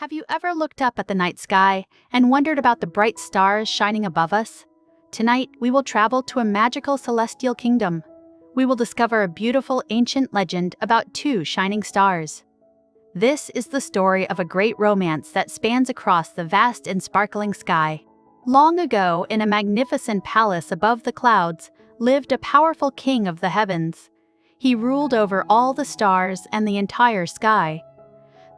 Have you ever looked up at the night sky and wondered about the bright stars shining above us? Tonight, we will travel to a magical celestial kingdom. We will discover a beautiful ancient legend about two shining stars. This is the story of a great romance that spans across the vast and sparkling sky. Long ago, in a magnificent palace above the clouds, lived a powerful king of the heavens. He ruled over all the stars and the entire sky.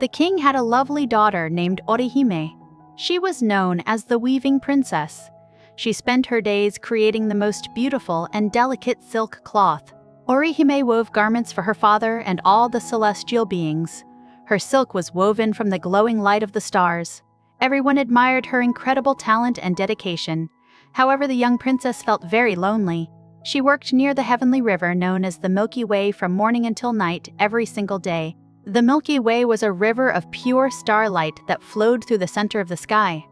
The king had a lovely daughter named Orihime. She was known as the Weaving Princess. She spent her days creating the most beautiful and delicate silk cloth. Orihime wove garments for her father and all the celestial beings. Her silk was woven from the glowing light of the stars. Everyone admired her incredible talent and dedication. However, the young princess felt very lonely. She worked near the heavenly river known as the Milky Way from morning until night every single day. The Milky Way was a river of pure starlight that flowed through the center of the sky.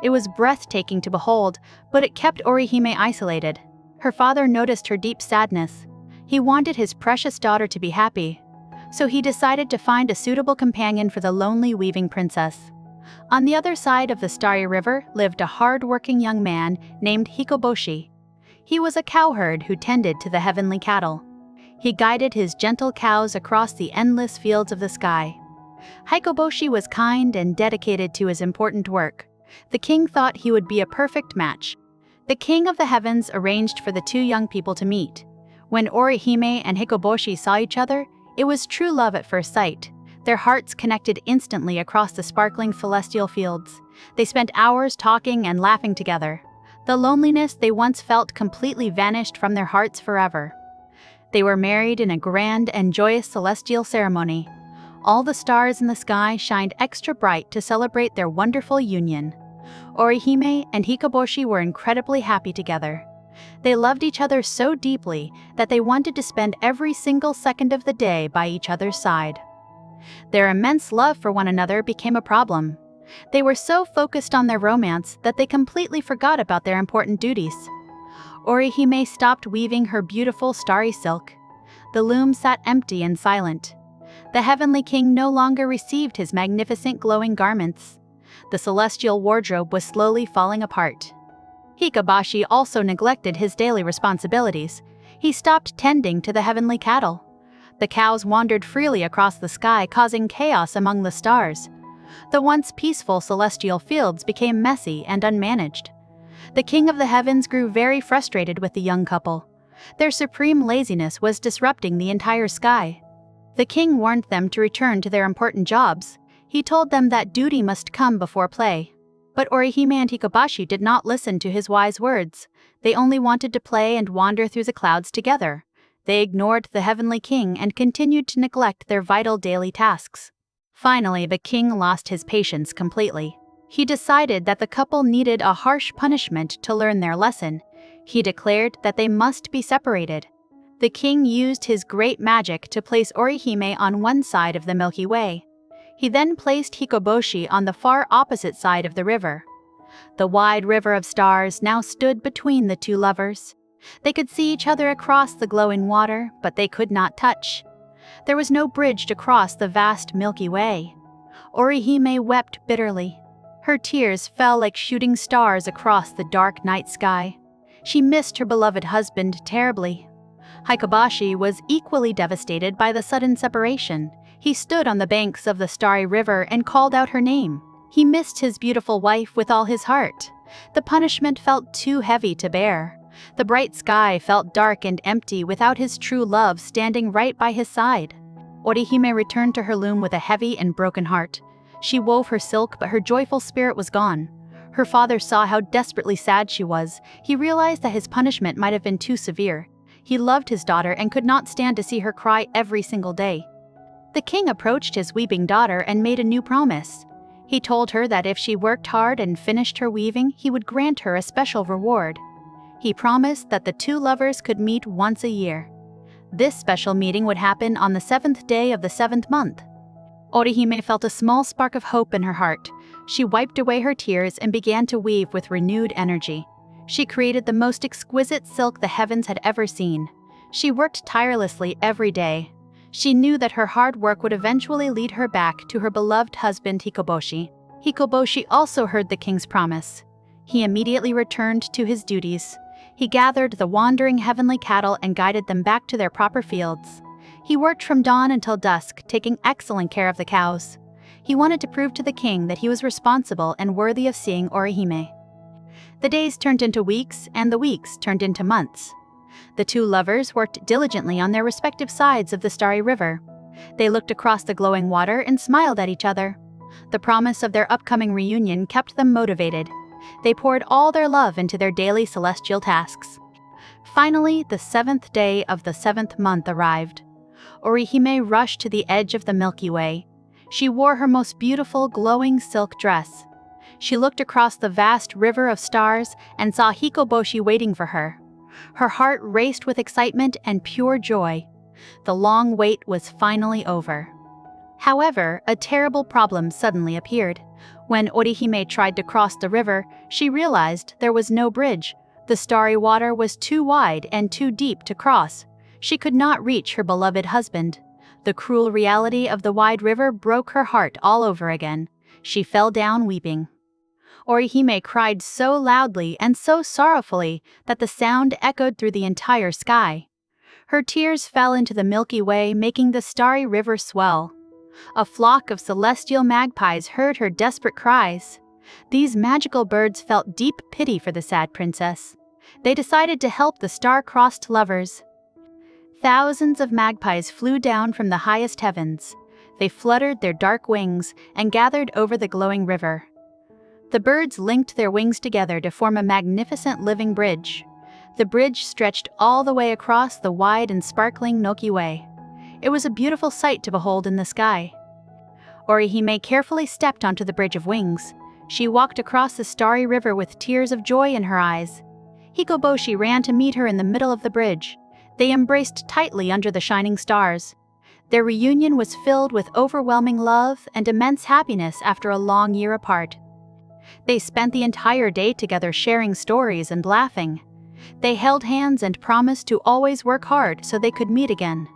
It was breathtaking to behold, but it kept Orihime isolated. Her father noticed her deep sadness. He wanted his precious daughter to be happy, so he decided to find a suitable companion for the lonely weaving princess. On the other side of the starry river lived a hardworking young man named Hikoboshi. He was a cowherd who tended to the heavenly cattle. He guided his gentle cows across the endless fields of the sky. Hikoboshi was kind and dedicated to his important work. The king thought he would be a perfect match. The king of the heavens arranged for the two young people to meet. When Orihime and Hikoboshi saw each other, it was true love at first sight. Their hearts connected instantly across the sparkling celestial fields. They spent hours talking and laughing together. The loneliness they once felt completely vanished from their hearts forever. They were married in a grand and joyous celestial ceremony. All the stars in the sky shined extra bright to celebrate their wonderful union. Orihime and Hikoboshi were incredibly happy together. They loved each other so deeply that they wanted to spend every single second of the day by each other's side. Their immense love for one another became a problem. They were so focused on their romance that they completely forgot about their important duties. Orihime stopped weaving her beautiful starry silk. The loom sat empty and silent. The heavenly king no longer received his magnificent glowing garments. The celestial wardrobe was slowly falling apart. Hikoboshi also neglected his daily responsibilities. He stopped tending to the heavenly cattle. The cows wandered freely across the sky, causing chaos among the stars. The once peaceful celestial fields became messy and unmanaged. The king of the heavens grew very frustrated with the young couple. Their supreme laziness was disrupting the entire sky. The king warned them to return to their important jobs. He told them that duty must come before play. But Orihime and Hikoboshi did not listen to his wise words. They only wanted to play and wander through the clouds together. They ignored the heavenly king and continued to neglect their vital daily tasks. Finally, the king lost his patience completely. He decided that the couple needed a harsh punishment to learn their lesson. He declared that they must be separated. The king used his great magic to place Orihime on one side of the Milky Way. He then placed Hikoboshi on the far opposite side of the river. The wide river of stars now stood between the two lovers. They could see each other across the glowing water, but they could not touch. There was no bridge to cross the vast Milky Way. Orihime wept bitterly. Her tears fell like shooting stars across the dark night sky. She missed her beloved husband terribly. Hikoboshi was equally devastated by the sudden separation. He stood on the banks of the starry river and called out her name. He missed his beautiful wife with all his heart. The punishment felt too heavy to bear. The bright sky felt dark and empty without his true love standing right by his side. Orihime returned to her loom with a heavy and broken heart. She wove her silk, but her joyful spirit was gone. Her father saw how desperately sad she was. He realized that his punishment might have been too severe. He loved his daughter and could not stand to see her cry every single day. The king approached his weeping daughter and made a new promise. He told her that if she worked hard and finished her weaving, he would grant her a special reward. He promised that the two lovers could meet once a year. This special meeting would happen on the 7th day of the 7th month. Orihime felt a small spark of hope in her heart. She wiped away her tears and began to weave with renewed energy. She created the most exquisite silk the heavens had ever seen. She worked tirelessly every day. She knew that her hard work would eventually lead her back to her beloved husband Hikoboshi. Hikoboshi also heard the king's promise. He immediately returned to his duties. He gathered the wandering heavenly cattle and guided them back to their proper fields. He worked from dawn until dusk, taking excellent care of the cows. He wanted to prove to the king that he was responsible and worthy of seeing Orihime. The days turned into weeks, and the weeks turned into months. The two lovers worked diligently on their respective sides of the starry river. They looked across the glowing water and smiled at each other. The promise of their upcoming reunion kept them motivated. They poured all their love into their daily celestial tasks. Finally, the 7th day of the 7th month arrived. Orihime rushed to the edge of the Milky Way. She wore her most beautiful, glowing silk dress. She looked across the vast river of stars and saw Hikoboshi waiting for her. Her heart raced with excitement and pure joy. The long wait was finally over. However, a terrible problem suddenly appeared. When Orihime tried to cross the river, she realized there was no bridge. The starry water was too wide and too deep to cross. She could not reach her beloved husband. The cruel reality of the wide river broke her heart all over again. She fell down weeping. Orihime cried so loudly and so sorrowfully that the sound echoed through the entire sky. Her tears fell into the Milky Way, making the starry river swell. A flock of celestial magpies heard her desperate cries. These magical birds felt deep pity for the sad princess. They decided to help the star-crossed lovers. Thousands of magpies flew down from the highest heavens. They fluttered their dark wings and gathered over the glowing river. The birds linked their wings together to form a magnificent living bridge. The bridge stretched all the way across the wide and sparkling Milky Way. It was a beautiful sight to behold in the sky. Orihime carefully stepped onto the bridge of wings. She walked across the starry river with tears of joy in her eyes. Hikoboshi ran to meet her in the middle of the bridge. They embraced tightly under the shining stars. Their reunion was filled with overwhelming love and immense happiness after a long year apart. They spent the entire day together sharing stories and laughing. They held hands and promised to always work hard so they could meet again.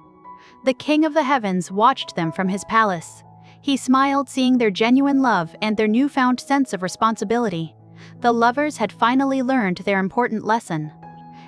The King of the Heavens watched them from his palace. He smiled, seeing their genuine love and their newfound sense of responsibility. The lovers had finally learned their important lesson.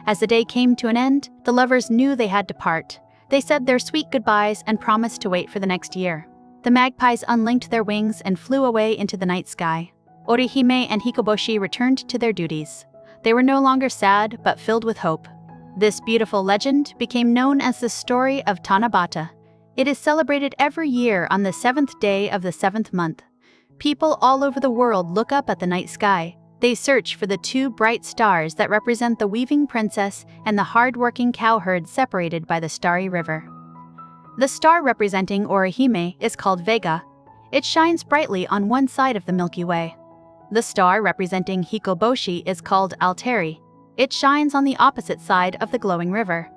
As the day came to an end, the lovers knew they had to part. They said their sweet goodbyes and promised to wait for the next year. The magpies unlinked their wings and flew away into the night sky. Orihime and Hikoboshi returned to their duties. They were no longer sad, but filled with hope. This beautiful legend became known as the story of Tanabata. It is celebrated every year on the 7th day of the 7th month. People all over the world look up at the night sky. They search for the two bright stars that represent the weaving princess and the hardworking cowherd separated by the starry river. The star representing Orihime is called Vega. It shines brightly on one side of the Milky Way. The star representing Hikoboshi is called Alteri. It shines on the opposite side of the glowing river.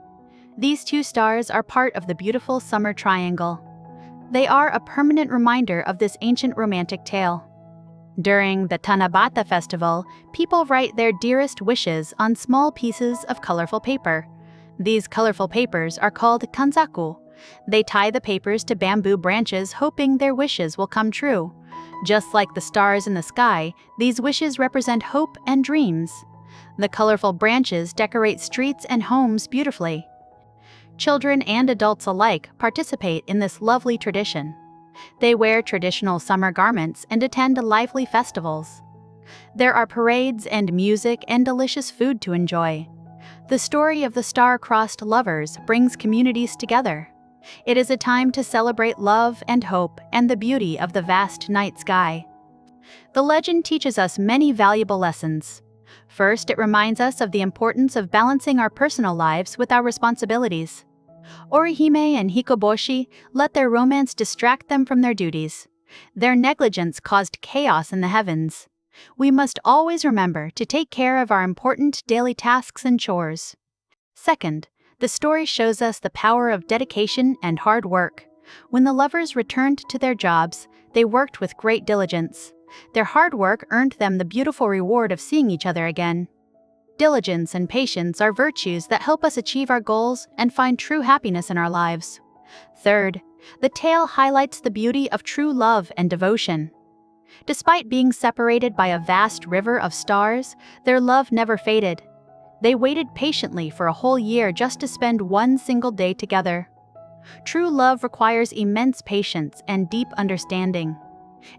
These two stars are part of the beautiful summer triangle. They are a permanent reminder of this ancient romantic tale. During the Tanabata festival, people write their dearest wishes on small pieces of colorful paper. These colorful papers are called kanzaku. They tie the papers to bamboo branches, hoping their wishes will come true. Just like the stars in the sky, these wishes represent hope and dreams. The colorful branches decorate streets and homes beautifully. Children and adults alike participate in this lovely tradition. They wear traditional summer garments and attend lively festivals. There are parades and music and delicious food to enjoy. The story of the star-crossed lovers brings communities together. It is a time to celebrate love and hope and the beauty of the vast night sky. The legend teaches us many valuable lessons. First, it reminds us of the importance of balancing our personal lives with our responsibilities. Orihime and Hikoboshi let their romance distract them from their duties. Their negligence caused chaos in the heavens. We must always remember to take care of our important daily tasks and chores. Second, the story shows us the power of dedication and hard work. When the lovers returned to their jobs, they worked with great diligence. Their hard work earned them the beautiful reward of seeing each other again. Diligence and patience are virtues that help us achieve our goals and find true happiness in our lives. Third, the tale highlights the beauty of true love and devotion. Despite being separated by a vast river of stars, their love never faded. They waited patiently for a whole year just to spend one single day together. True love requires immense patience and deep understanding.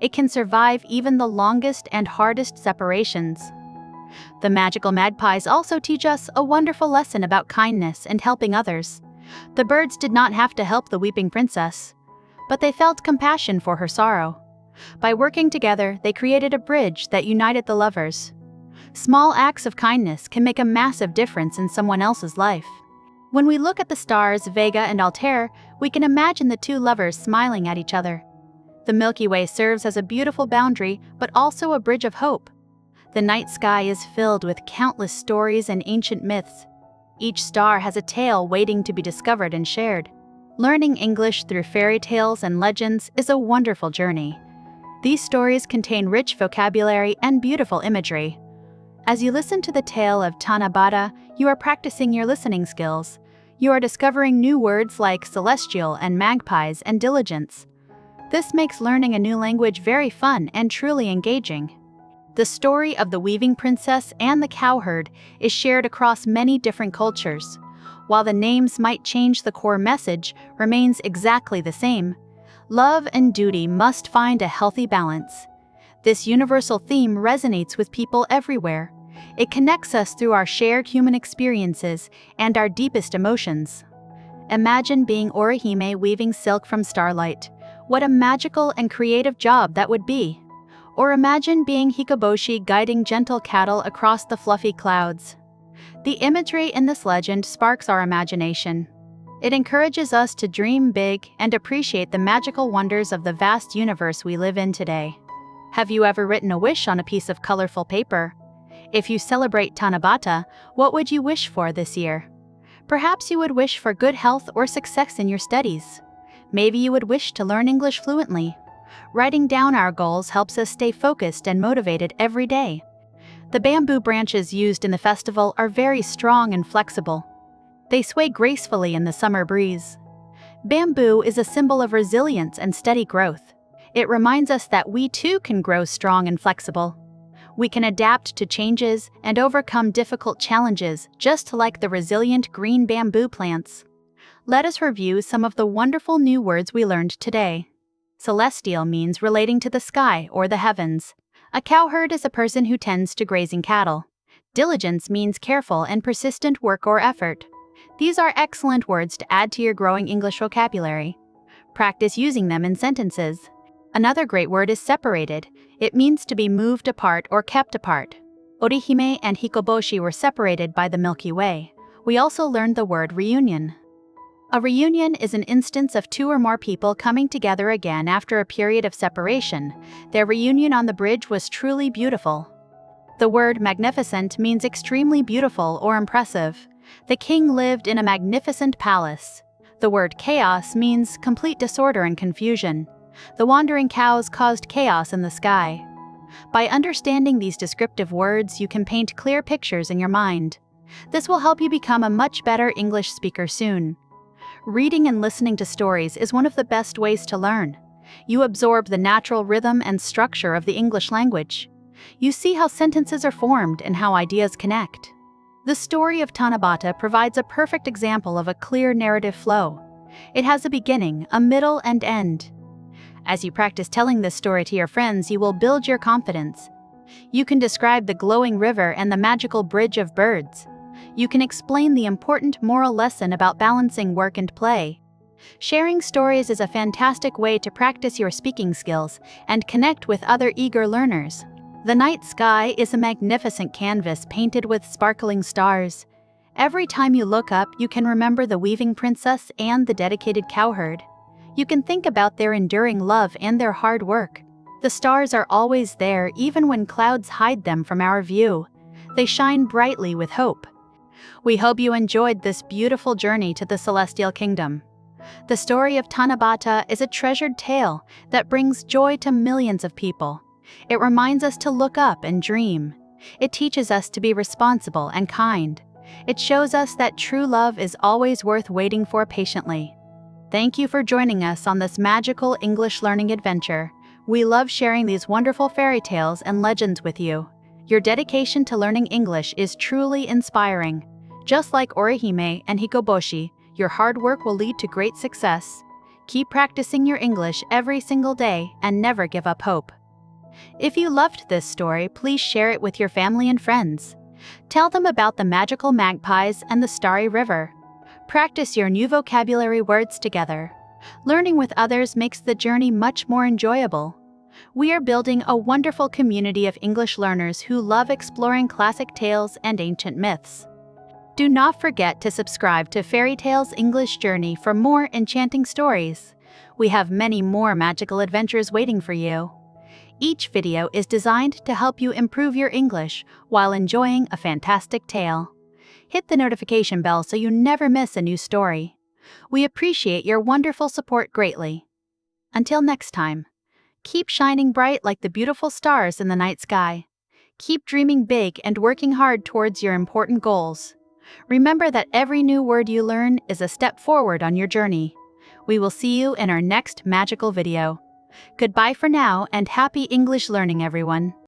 It can survive even the longest and hardest separations. The magical magpies also teach us a wonderful lesson about kindness and helping others. The birds did not have to help the weeping princess, but they felt compassion for her sorrow. By working together, they created a bridge that united the lovers. Small acts of kindness can make a massive difference in someone else's life. When we look at the stars Vega and Altair, we can imagine the two lovers smiling at each other. The Milky Way serves as a beautiful boundary, but also a bridge of hope. The night sky is filled with countless stories and ancient myths. Each star has a tale waiting to be discovered and shared. Learning English through fairy tales and legends is a wonderful journey. These stories contain rich vocabulary and beautiful imagery. As you listen to the tale of Tanabata, you are practicing your listening skills. You are discovering new words like celestial and magpies and diligence. This makes learning a new language very fun and truly engaging. The story of the weaving princess and the cowherd is shared across many different cultures. While the names might change, the core message remains exactly the same. Love and duty must find a healthy balance. This universal theme resonates with people everywhere. It connects us through our shared human experiences and our deepest emotions. Imagine being Orihime weaving silk from starlight. What a magical and creative job that would be! Or imagine being Hikoboshi guiding gentle cattle across the fluffy clouds. The imagery in this legend sparks our imagination. It encourages us to dream big and appreciate the magical wonders of the vast universe we live in today. Have you ever written a wish on a piece of colorful paper? If you celebrate Tanabata, what would you wish for this year? Perhaps you would wish for good health or success in your studies. Maybe you would wish to learn English fluently. Writing down our goals helps us stay focused and motivated every day. The bamboo branches used in the festival are very strong and flexible. They sway gracefully in the summer breeze. Bamboo is a symbol of resilience and steady growth. It reminds us that we too can grow strong and flexible. We can adapt to changes and overcome difficult challenges just like the resilient green bamboo plants. Let us review some of the wonderful new words we learned today. Celestial means relating to the sky or the heavens. A cowherd is a person who tends to grazing cattle. Diligence means careful and persistent work or effort. These are excellent words to add to your growing English vocabulary. Practice using them in sentences. Another great word is separated. It means to be moved apart or kept apart. Orihime and Hikoboshi were separated by the Milky Way. We also learned the word reunion. A reunion is an instance of two or more people coming together again after a period of separation. Their reunion on the bridge was truly beautiful. The word magnificent means extremely beautiful or impressive. The king lived in a magnificent palace. The word chaos means complete disorder and confusion. The wandering cows caused chaos in the sky. By understanding these descriptive words, you can paint clear pictures in your mind. This will help you become a much better English speaker soon. Reading and listening to stories is one of the best ways to learn. You absorb the natural rhythm and structure of the English language. You see how sentences are formed and how ideas connect. The story of Tanabata provides a perfect example of a clear narrative flow. It has a beginning, a middle, and end. As you practice telling this story to your friends, you will build your confidence. You can describe the glowing river and the magical bridge of birds. You can explain the important moral lesson about balancing work and play. Sharing stories is a fantastic way to practice your speaking skills and connect with other eager learners. The night sky is a magnificent canvas painted with sparkling stars. Every time you look up, you can remember the weaving princess and the dedicated cowherd. You can think about their enduring love and their hard work. The stars are always there even when clouds hide them from our view. They shine brightly with hope. We hope you enjoyed this beautiful journey to the Celestial Kingdom. The story of Tanabata is a treasured tale that brings joy to millions of people. It reminds us to look up and dream. It teaches us to be responsible and kind. It shows us that true love is always worth waiting for patiently. Thank you for joining us on this magical English learning adventure. We love sharing these wonderful fairy tales and legends with you. Your dedication to learning English is truly inspiring. Just like Orihime and Hikoboshi, your hard work will lead to great success. Keep practicing your English every single day and never give up hope. If you loved this story, please share it with your family and friends. Tell them about the magical magpies and the starry river. Practice your new vocabulary words together. Learning with others makes the journey much more enjoyable. We are building a wonderful community of English learners who love exploring classic tales and ancient myths. Do not forget to subscribe to Fairy Tales English Journey for more enchanting stories. We have many more magical adventures waiting for you. Each video is designed to help you improve your English while enjoying a fantastic tale. Hit the notification bell so you never miss a new story. We appreciate your wonderful support greatly. Until next time, keep shining bright like the beautiful stars in the night sky. Keep dreaming big and working hard towards your important goals. Remember that every new word you learn is a step forward on your journey. We will see you in our next magical video. Goodbye for now and happy English learning, everyone.